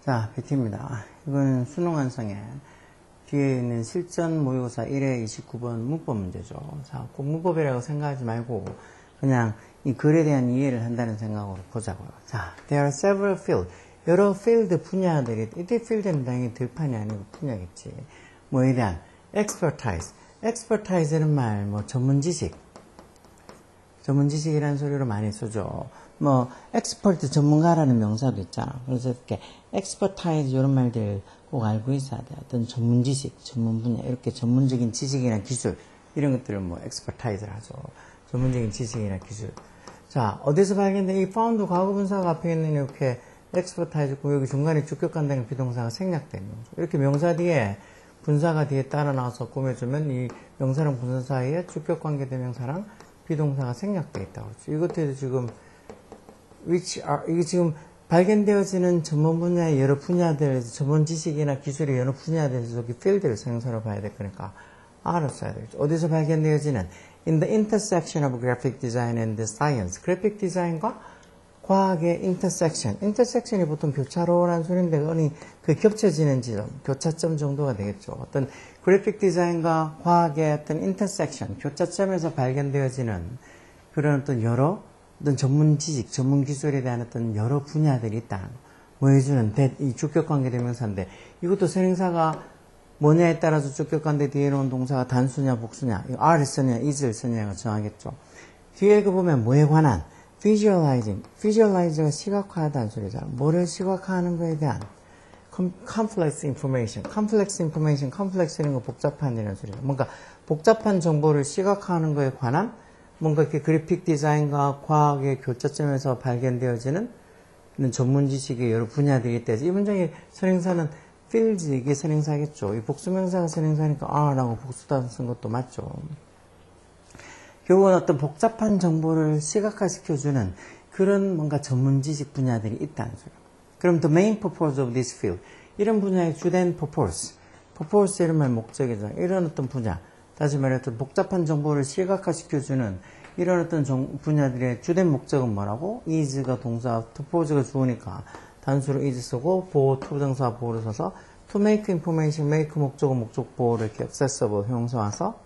자, BT입니다. 이건 수능 완성에 뒤에 있는 실전 모의고사 1회 29번 문법 문제죠. 자, 꼭 문법이라고 생각하지 말고 그냥 이 글에 대한 이해를 한다는 생각으로 보자고요. 자, there are several fields. 여러 필드 분야들이, 이때 필드는 당연히 들판이 아니고 분야겠지. 뭐에 대한 expertise. expertise는 말, 뭐 전문 지식이라는 소리로 많이 쓰죠. 뭐 expert 전문가라는 명사도 있잖아. 그래서 이렇게 expertise 이런 말들 꼭 알고 있어야 돼. 어떤 전문 지식, 전문 분야, 이렇게 전문적인 지식이나 기술 이런 것들을 뭐 expertise를 하죠. 전문적인 지식이나 기술. 자, 어디서 발견된 이 found 과거분사가 앞에 있는 이렇게 expertise 있고 여기 중간에 주격관다는 비동사가 생략된 명사. 이렇게 명사 뒤에 분사가 뒤에 따라 나와서 꾸며주면 이 명사랑 분사 사이에 주격관계대명사랑 비동사가 생략되어 있다고 그러죠. 이것들도 지금 이게 지금 발견되어지는 전문 분야의 여러 분야들에서 전문 지식이나 기술의 여러 분야들에서 여기 필드를 생성으로 봐야 될 거니까 알았어야 되겠죠. 어디서 발견되어지는 in the intersection of graphic design and science. 그래픽 디자인과 과학의 intersection이 보통 교차로라는 소리인데 그 겹쳐지는 지점, 교차점 정도가 되겠죠. 어떤 그래픽 디자인과 과학의 어떤 intersection, 교차점에서 발견되어지는 그런 어떤 어떤 전문 지식, 전문 기술에 대한 어떤 여러 분야들이 있다. 뭐 해주는 이 주격관계 대명사인데 이것도 선행사가 뭐냐에 따라서 주격관계 뒤에 놓은 동사가 단수냐 복수냐, are를 쓰냐 is를 쓰냐가 정하겠죠. 뒤에 그 보면 뭐에 관한 visualizing가 시각화하다는 소리잖아. 뭐를 시각화하는 거에 대한 complex complex는 거 복잡한 이라는 소리죠. 뭔가 복잡한 정보를 시각화하는 거에 관한 뭔가 이렇게 그래픽 디자인과 과학의 교차점에서 발견되어지는 전문 지식의 여러 분야들이 있다. 이 문장의 선행사는 fields, 이게 선행사겠죠. 이 복수명사가 선행사니까 라고 복수단 쓴 것도 맞죠. 결국은 어떤 복잡한 정보를 시각화시켜주는 그런 뭔가 전문 지식 분야들이 있다는 소리예요. 그럼 the main purpose of this field. 이런 분야의 주된 purpose 이런 말 목적이죠. 이런 어떤 분야. 다시 말해서 복잡한 정보를 시각화시켜주는 이런 어떤 분야들의 주된 목적은 뭐라고? is가 동사, to pose가 주어니까 단수로 is 쓰고 보호, 투부정사 보호를 써서 to make information, make 목적은 목적보호를 이렇게 accessible 형용사 와서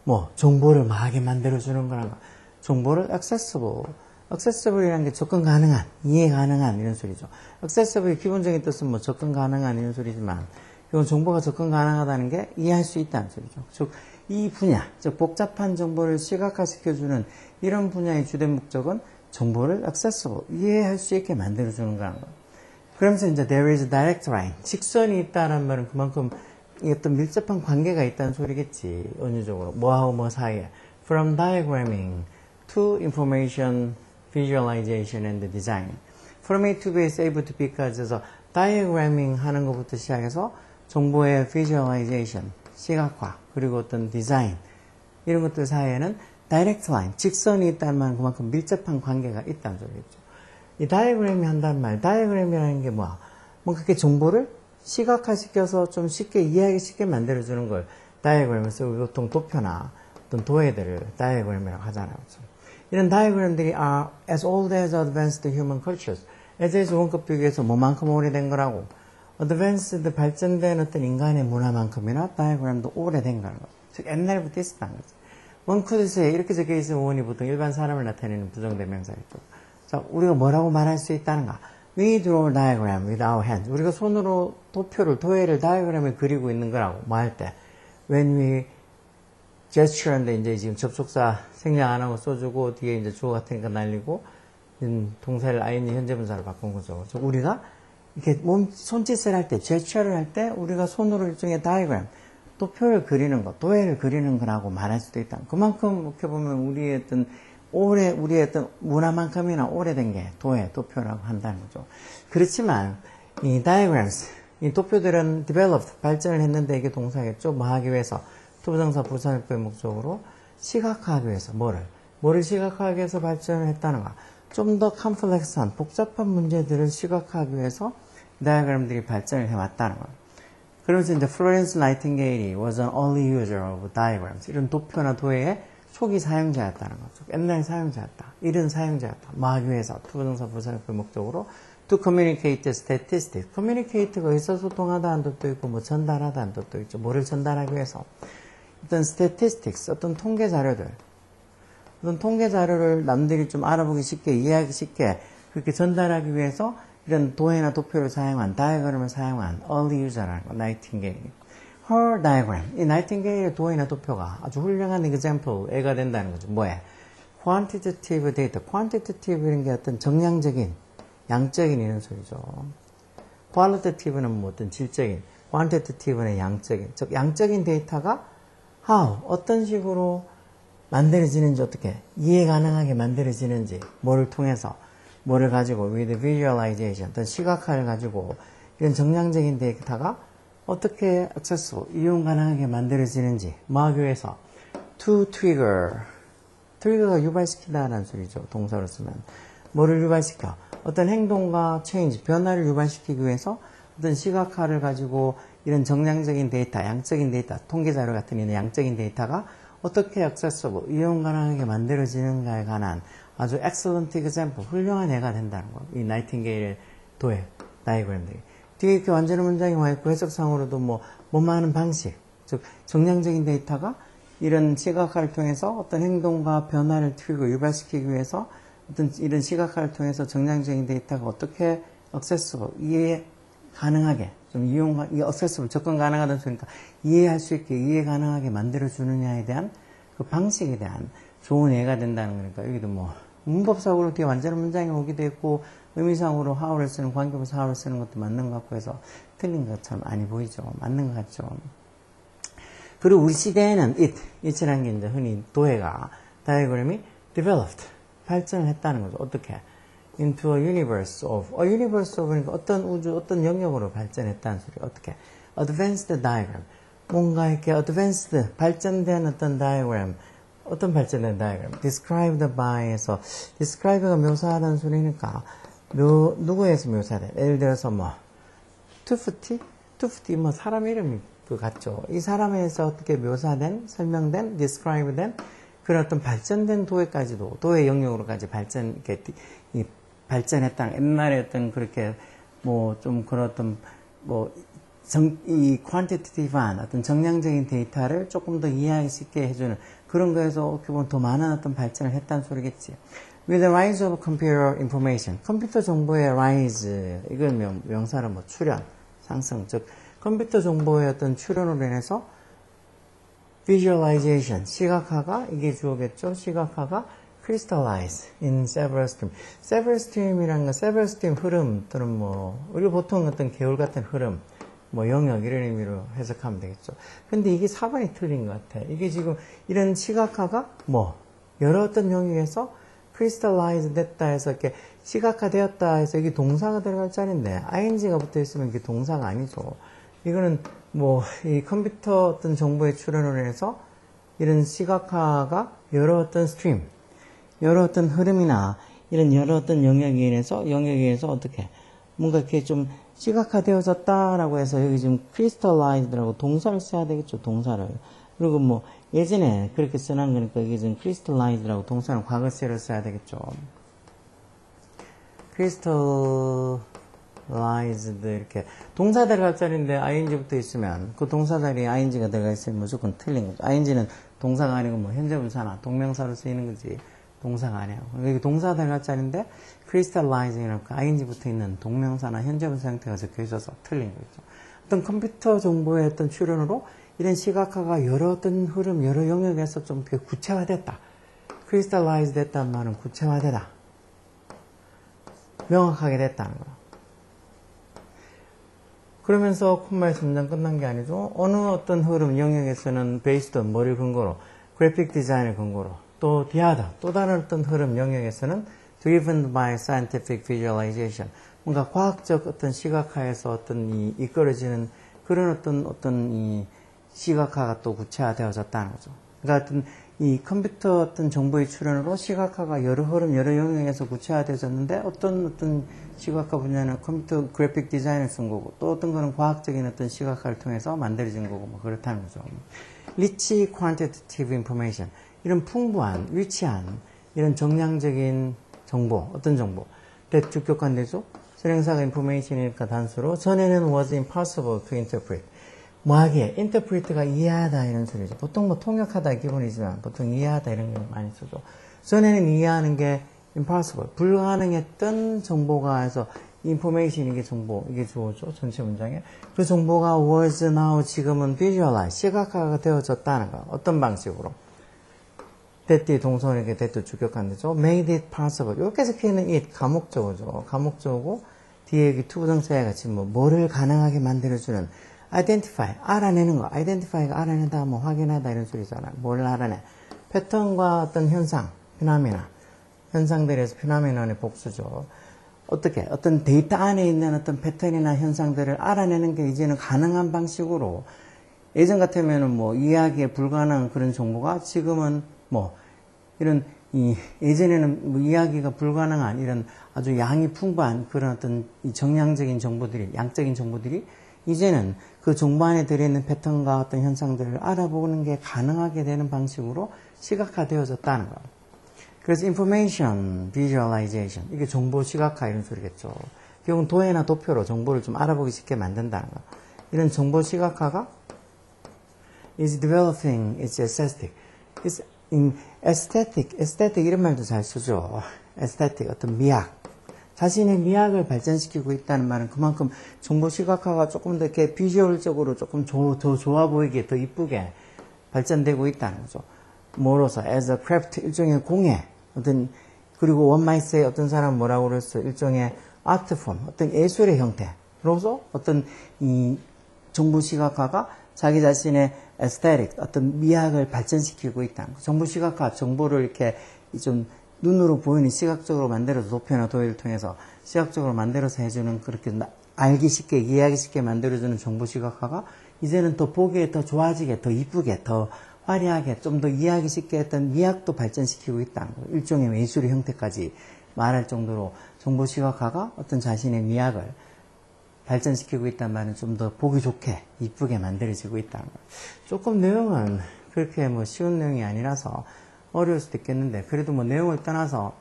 뭐 정보를 마하게 만들어주는 거란 거. 정보를 accessible이라는 게 접근 가능한, 이해 가능한 이런 소리죠. accessible의 기본적인 뜻은 뭐 접근 가능한 이런 소리지만 이건 정보가 접근 가능하다는 게 이해할 수 있다는 소리죠. 즉, 이 분야, 즉 복잡한 정보를 시각화시켜주는 이런 분야의 주된 목적은 정보를 accessible, 이해할 수 있게 만들어주는 거라는 거예요. 그러면서 이제 there is a direct line, 직선이 있다는 말은 그만큼 어떤 밀접한 관계가 있다는 소리겠지. 은유적으로 뭐하고 뭐 사이에 from diagramming to information visualization and design. from A to B is able to B까지 해서 diagramming 하는 것부터 시작해서 정보의 visualization, 시각화, 그리고 어떤 디자인 이런 것들 사이에는 direct line, 직선이 있다는 말은 그만큼 밀접한 관계가 있다는 소리겠죠. 이 다이어그램이 한다는 말, 다이어그램이라는 게 뭐야? 뭔가 그렇게 정보를 시각화시켜서 좀 쉽게 이해하기 쉽게 만들어주는 걸 다이어그램을 쓰고 보통 도표나 어떤 도해들을 다이어그램이라고 하잖아요. 그렇죠? 이런 다이어그램들이 are as old as advanced human cultures. as에서 원급 비교해서 뭐만큼 오래된 거라고. advanced 발전된 어떤 인간의 문화만큼이나 다이어그램도 오래된 거라고. 즉 옛날부터 있었다는 거죠. one could say 이렇게 적혀 있으면 원이 보통 일반 사람을 나타내는 부정대명사겠죠. 자, 우리가 뭐라고 말할 수 있다는가? We draw a diagram with our hands. 우리가 손으로 도해를 다이어그램을 그리고 있는 거라고. 뭐 할 때? When we gesture인데 이제 지금 접속사 생략 안 하고 써주고 뒤에 이제 주어 같으니까 날리고 동사를 ing 현재분사로 바꾼 거죠. 우리가 이렇게 손짓을 할 때, gesture를 할 때 우리가 손으로 일종의 다이어그램, 도표를 그리는 거, 도해를 그리는 거라고 말할 수도 있다. 그만큼 이렇게 보면 우리의 어떤 문화만큼이나 오래된 게 도표라고 한다는 거죠. 그렇지만, 이 diagrams, 이 도표들은 developed, 발전을 했는데 이게 동사겠죠. 뭐 하기 위해서, 투부정사 부사역의 목적으로 시각화하기 위해서, 뭐를 시각화하기 위해서 발전을 했다는가. 좀 더 컴플렉스한, 복잡한 문제들을 시각화하기 위해서 diagram들이 발전을 해왔다는 거예요. 그러면서 이제 Florence Nightingale was an early user of diagrams. 이런 도표나 도해의 초기 사용자였다는 거죠. 옛날 사용자였다. 이른 사용자였다. 뭐 하기 위해서 투부정사 부사역의 목적으로 To communicate the statistics. communicate가 의사소통하다는 뜻도 있고, 뭐 전달하다는 뜻도 있죠. 뭐를 전달하기 위해서. 어떤 statistics, 어떤 통계 자료들. 어떤 통계 자료를 남들이 좀 알아보기 쉽게, 이해하기 쉽게, 그렇게 전달하기 위해서 이런 도해나 도표를 사용한, 다이어그램을 사용한 early user라는 거, 나이팅게일. Her diagram. 이 나이팅게일의 도해나 도표가 아주 훌륭한 example, 애가 된다는 거죠. 뭐에? quantitative data. quantitative는 게 어떤 정량적인, 양적인 이런 소리죠. qualitative는 뭐 어떤 질적인, quantitative는 양적인. 즉, 양적인 데이터가 how, 어떤 식으로 만들어지는지, 어떻게 이해 가능하게 만들어지는지, 뭐를 통해서, 뭐를 가지고, with visualization, 어떤 시각화를 가지고, 이런 정량적인 데이터가 어떻게 accessible, 이용 가능하게 만들어지는지, 뭐 하기 위해서, to trigger. 트리거가 유발시키다라는 소리죠. 동사로 쓰면. 뭐를 유발시켜? 어떤 행동과 change, 변화를 유발시키기 위해서 어떤 시각화를 가지고 이런 정량적인 데이터, 양적인 데이터, 통계자료 같은 이런 양적인 데이터가 어떻게 accessible, 이용 가능하게 만들어지는가에 관한 아주 excellent example, 훌륭한 예가 된다는 거. 이 나이팅게일의 도해, 다이어그램들이. 뒤에 이렇게 완전한 문장이 와 있고 해석상으로도 뭐만 방식, 즉 정량적인 데이터가 이런 시각화를 통해서 어떤 행동과 변화를 트리거 유발시키기 위해서 어떤 이런 시각화를 통해서 정량적인 데이터가 어떻게 accessible, 이해 가능하게, 좀 accessible, 접근 가능하다는 소리니까 이해할 수 있게, 이해 가능하게 만들어주느냐에 대한 그 방식에 대한 좋은 예가 된다는 거니까 여기도 뭐 문법적으로 뒤에 완전한 문장이 오기도 했고 의미상으로 how를 쓰는, 관계부사 how를 쓰는 것도 맞는 것 같고 해서 틀린 것처럼 많이 보이죠. 맞는 것 같죠. 그리고 우리 시대에는 it이라는 게 이제 흔히 도해가, 다이어그램이 developed, 발전을 했다는 거죠. 어떻게? into a universe of, 그러니까 어떤 우주, 어떤 영역으로 발전했다는 소리. 어떻게? advanced diagram. 뭔가 이렇게 advanced, 발전된 어떤 diagram, 어떤 발전된 diagram? described by에서, describe가 묘사하다는 소리니까, 누구에서 묘사돼? 예를 들어서 투프티, 사람 이름이 그 같죠. 이 사람에서 어떻게 묘사된, 설명된, describe된 그런 어떤 발전된 도해까지도, 도해 영역으로까지 발전했다는, 옛날에 어떤 그렇게 좀 그런 어떤 이 quantitative한 어떤 정량적인 데이터를 조금 더 이해하기 쉽게 해주는 그런 거에서 어떻게 보면 더 많은 어떤 발전을 했다는 소리겠지. With the rise of computer information, 컴퓨터 정보의 rise, 이건 명사로 출현, 상승, 즉 컴퓨터 정보의 어떤 출현으로 인해서 visualization, 시각화가 이게 주어겠죠. 시각화가 crystallize in several stream. several stream이라는 건 several stream 흐름 또는 우리가 보통 어떤 개울 같은 흐름, 영역 이런 의미로 해석하면 되겠죠. 근데 이게 4번이 틀린 것 같아. 이게 지금 이런 시각화가 여러 어떤 영역에서 crystallize 됐다 해서 이렇게 시각화되었다 해서 이게 동사가 들어갈 자리인데 ing가 붙어 있으면 이게 동사가 아니죠. 이거는 이 컴퓨터 어떤 정보의 출현으로 해서 이런 시각화가 여러 어떤 스트림, 여러 어떤 흐름이나 이런 여러 어떤 영역에 의해서 어떻게 뭔가 이렇게 좀 시각화되어졌다라고 해서 여기 지금 crystallized라고 동사를 써야 되겠죠, 동사를. 그리고 예전에 그렇게 써놓은 거니까 이게 지금 crystallized라고 동사는 과거시를 써야 되겠죠. crystallized 이렇게 동사 들어갈 자리인데 ing부터 있으면 그 동사 자리에 ing가 들어가 있으면 무조건 틀린 거죠. ing는 동사가 아니고 현재분사나 동명사로 쓰이는 거지 동사가 아니에요. 여기 동사 들어갈 자리인데 crystallizing이라고 ing 붙어 있는 동명사나 현재분사 형태가 적혀 있어서 틀린 거죠. 어떤 컴퓨터 정보의 어떤 출현으로 이런 시각화가 여러 어떤 흐름, 여러 영역에서 좀 구체화됐다. crystallize 됐다는 말은 구체화되다. 명확하게 됐다는 거. 그러면서 콧말 문장 끝난 게 아니죠. 어느 어떤 흐름, 영역에서는 based on 뭐를 근거로, graphic design을 근거로, 또 또 다른 어떤 흐름, 영역에서는 driven by scientific visualization. 뭔가 과학적 어떤 시각화에서 어떤 이끌어지는 그런 어떤 이 시각화가 또 구체화되어졌다는 거죠. 그러니까 어떤 이 컴퓨터 어떤 정보의 출현으로 시각화가 여러 흐름, 여러 영역에서 구체화되어졌는데 어떤 시각화 분야는 컴퓨터 그래픽 디자인을 쓴 거고 또 어떤 거는 과학적인 어떤 시각화를 통해서 만들어진 거고 그렇다는 거죠. Rich quantitative information. 이런 풍부한, 위치한, 이런 정량적인 정보, 어떤 정보? that 주격관되죠? 선행사가 information이니까 단수로. 전에는 was impossible to interpret. 뭐하기에? interpret가 이해하다 이런 소리죠. 보통 뭐 통역하다 기본이지만 보통 이해하다 이런 거 많이 쓰죠. 전에는 이해하는 게 impossible. 불가능했던 정보가 해서 information 이게 정보, 이게 주어죠. 전체 문장에. 그 정보가 was now 지금은 visualize, 시각화가 되어졌다는 거. 어떤 방식으로? that 동선에게 that 주격한 데죠. made it possible. 이렇게 적혀있는 it, 가목적어죠. 가목적어고, 뒤에 여기 투부정사에 같이 뭐를 가능하게 만들어주는 identify, 알아내는 거. identify가 알아내다, 뭐 확인하다 이런 소리잖아요. 뭘 알아내? 패턴과 어떤 현상, 피나미나. 현상들에서 피나미나의 복수죠. 어떻게? 어떤 데이터 안에 있는 어떤 패턴이나 현상들을 알아내는 게 이제는 가능한 방식으로 예전 같으면은 뭐 이해하기에 불가능한 그런 정보가 지금은 뭐 이런 예전에는 뭐 이해하기가 불가능한 이런 아주 양이 풍부한 그런 어떤 정량적인 정보들이 양적인 정보들이 이제는 그 정보 안에 들어있는 패턴과 어떤 현상들을 알아보는 게 가능하게 되는 방식으로 시각화되어졌다는 거. 그래서 information visualization 이게 정보 시각화 이런 소리겠죠. 결국은 도해나 도표로 정보를 좀 알아보기 쉽게 만든다는 거. 이런 정보 시각화가 is developing its aesthetic. It's in aesthetic 이런 말도 잘 쓰죠. aesthetic 어떤 미학. 자신의 미학을 발전시키고 있다는 말은 그만큼 정보 시각화가 조금 더 이렇게 비주얼적으로 조금 더 좋아 보이게 더 이쁘게 발전되고 있다는 거죠. 뭐로서 as a craft 일종의 공예 어떤 그리고 one might say 어떤 사람은 뭐라고 그랬어 일종의 art form 어떤 예술의 형태로서 어떤 이 정보 시각화가 자기 자신의 aesthetic 어떤 미학을 발전시키고 있다는 거. 정보 시각화 정보를 이렇게 좀 눈으로 보이는 시각적으로 만들어서 도표나 도해를 통해서 시각적으로 만들어서 해주는 그렇게 알기 쉽게 이해하기 쉽게 만들어주는 정보 시각화가 이제는 더 보기에 더 좋아지게 더 이쁘게 더 화려하게 좀 더 이해하기 쉽게 했던 미학도 발전시키고 있다는 거예요. 일종의 예술의 형태까지 말할 정도로 정보 시각화가 어떤 자신의 미학을 발전시키고 있다는 말은 좀 더 보기 좋게 이쁘게 만들어지고 있다는 거예요. 조금 내용은 그렇게 뭐 쉬운 내용이 아니라서 어려울 수도 있겠는데 그래도 뭐 내용을 떠나서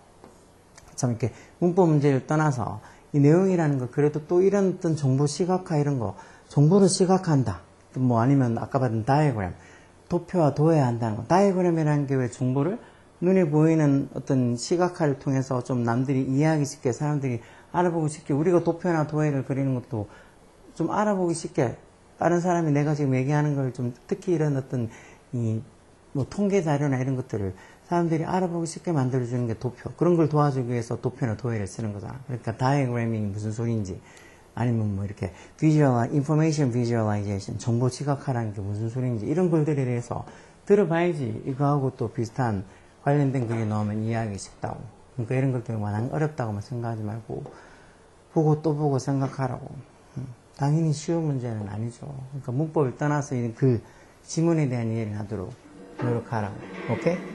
참 이렇게 문법 문제를 떠나서 이 내용이라는 거 그래도 또 이런 어떤 정보 시각화 이런 거 정보를 시각화한다 뭐 아니면 아까 봤던 다이어그램 도표와 도해한다는 거. 다이어그램이라는 게 왜 정보를 눈에 보이는 어떤 시각화를 통해서 좀 남들이 이해하기 쉽게 사람들이 알아보기 쉽게 우리가 도표나 도해를 그리는 것도 좀 알아보기 쉽게 다른 사람이 내가 지금 얘기하는 걸 좀 특히 이런 어떤 뭐 통계 자료나 이런 것들을 사람들이 알아보기 쉽게 만들어주는 게 도표. 그런 걸 도와주기 위해서 도표나 도해를 쓰는 거잖아. 그러니까 다이어그래밍이 무슨 소리인지 아니면 뭐 이렇게 information visualization, 정보 시각화라는 게 무슨 소리인지 이런 글들에 대해서 들어봐야지 이거하고 또 비슷한 관련된 글이 나오면 이해하기 쉽다고. 그러니까 이런 것들이 워낙 어렵다고만 생각하지 말고 보고 또 보고 생각하라고. 당연히 쉬운 문제는 아니죠. 그러니까 문법을 떠나서 이런 글, 지문에 대한 이해를 하도록 노력하라고. 오케이?